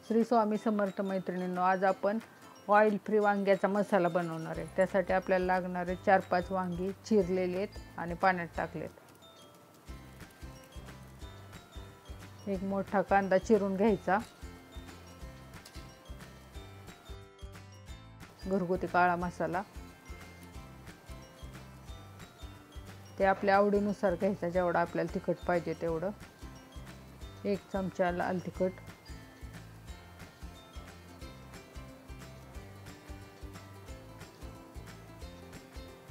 श्री स्वामी समर्थ मैत्रिणींनो, आज आपण ऑइल फ्री वांग्याचा मसाला बनवणार आहे। त्यासाठी आपल्याला लागणारे 4-5 वांगी चिरलेली आहेत आणि पाण्यात टाकलेत। एक मोठा कांदा चिरून घ्यायचा, घरगुती काळा मसाला ते आपल्या आवडीनुसार घ्यायचा, जेवढा आपल्याला तिखट पाहिजे तेवढं। 1 चमचा लाल तिखट,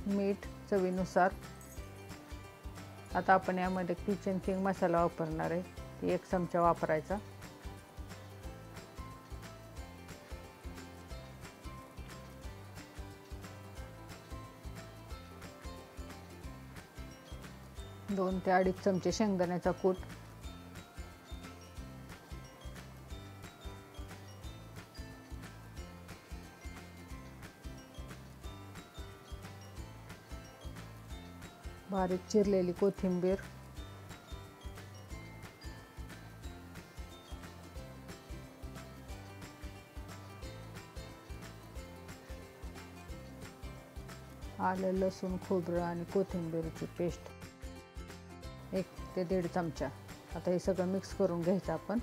मीठ चवीनुसार। आता आपण यामध्ये किचन किंग मसाला वापरणार आहे, 1 चमचा वापरायचा। दोन ते अडीच चमचे शेंगदाण्याचा कूट, बारीक चिरलेली कोथिंबीर, आलं लसूण खोबरं आणि कोथिंबीरची पेस्ट 1 ते 1.5 चमचा। आता हे सगळं मिक्स करून घ्यायचं आपण।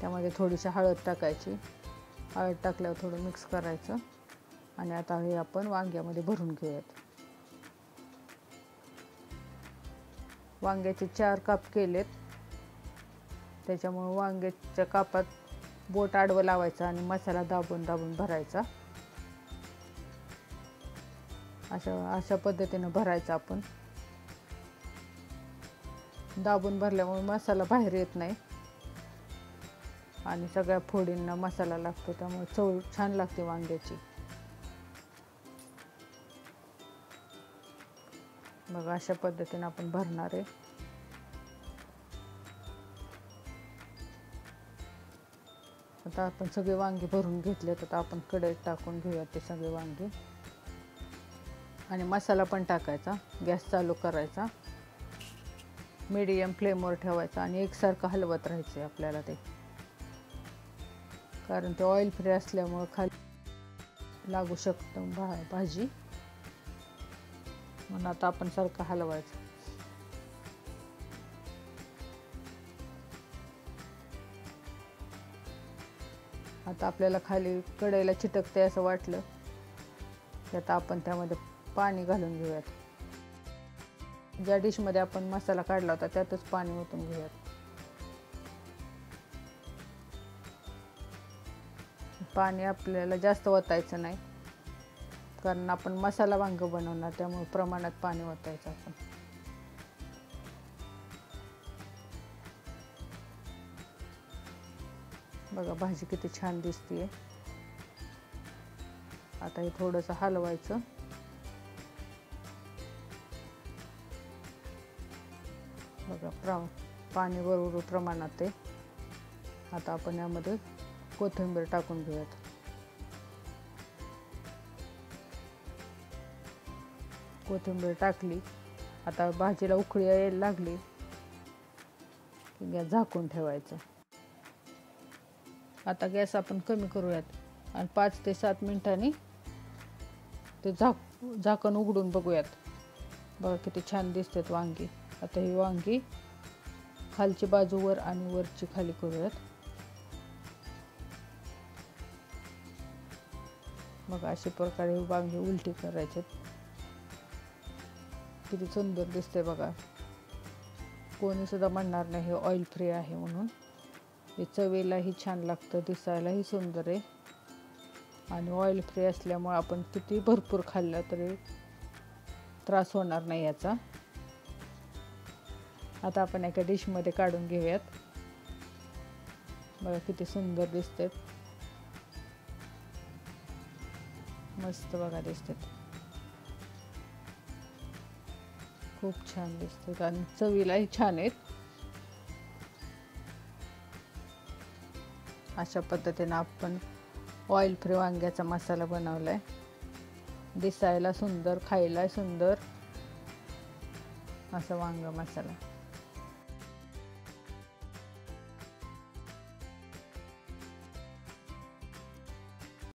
त्यामध्ये थोडीशी हळद टाकायची, हळद टाकल्यावर थोडं मिक्स करायचं आणि आता हे आपण वांग्यामध्ये भरून घेऊयात। वांग्याचे 4 काप केलेत, त्याच्यामुळे वांग्याच्या कापात बोट आडवं लावायचं आणि मसाला दाबून दाबून भरायचा। अशा पद्धतीने भरायचा आपण। दाबून भरल्यामुळे मसाला बाहेर येत नाही आणि सगळ्या फोडींना मसाला लागतो, त्यामुळे चव छान लागते वांग्याची। बघा, अशा पद्धतीने आपण भरणार आहे। आता आपण सगळे वांगे भरून घेतलेत, आता आपण कढईत टाकून घेऊया ते सगळे वांगे आणि मसाला पण टाकायचा। गॅस चालू करायचा, मीडियम फ्लेमवर ठेवायचा आणि एकसारखं हलवत राहायचं आपल्याला ते, कारण ते ऑइल फ्री असल्यामुळे खाली लागू शकतं भाजी, म्हणून आता आपण सारखं हलवायचं। आता आपल्याला खाली कढईला चिटकते असं वाटलं की आता आपण त्यामध्ये पाणी घालून घेऊयात। ज्या डिशमध्ये आपण मसाला काढला होता त्यातच पाणी ओतून घेऊयात। पाणी आपल्याला जास्त ओतायचं नाही, कारण आपण मसाला वांग बनवणार, त्यामुळे प्रमाणात पाणी ओतायचं आपण। बघा, भाजी किती छान दिसते। आता हे थोडंसं हलवायचं। बघा, पाणी बरोबर प्रमाणात आहे। आता आपण यामध्ये कोथिंबीर टाकून घेऊयात। कोथिंबीर टाकली, आता भाजीला उकळी यायला लागली की गॅस झाकून ठेवायचं। आता गॅस आपण कमी करूयात आणि 5 ते 7 मिनिटांनी ते झाकण उघडून बघूयात। बघा किती छान दिसतात वांगी। आता ही वांगी खालची बाजू वर आणि वरची खाली करूयात। बघा, अशा प्रकारे वांगी उलटी करायचे। किती सुंदर दिसते बघा, कोणी सुद्धा म्हणणार नाही हे ऑइल फ्री आहे म्हणून। हे चवीलाही छान लागतं, दिसायलाही सुंदर आहे आणि ऑइल फ्री असल्यामुळे आपण किती भरपूर खाल्लं तरी त्रास होणार नाही याचा। आता आपण एका डिशमध्ये काढून घेऊयात। बघा किती सुंदर दिसतात, मस्त बघा दिसतात, खूप छान दिसतात आणि चवीलाही छान आहेत। अशा पद्धतीने आपण ऑइल फ्री वांग्याचा मसाला बनवलाय। दिसायला सुंदर, खायला सुंदर असा वांगा मसाला।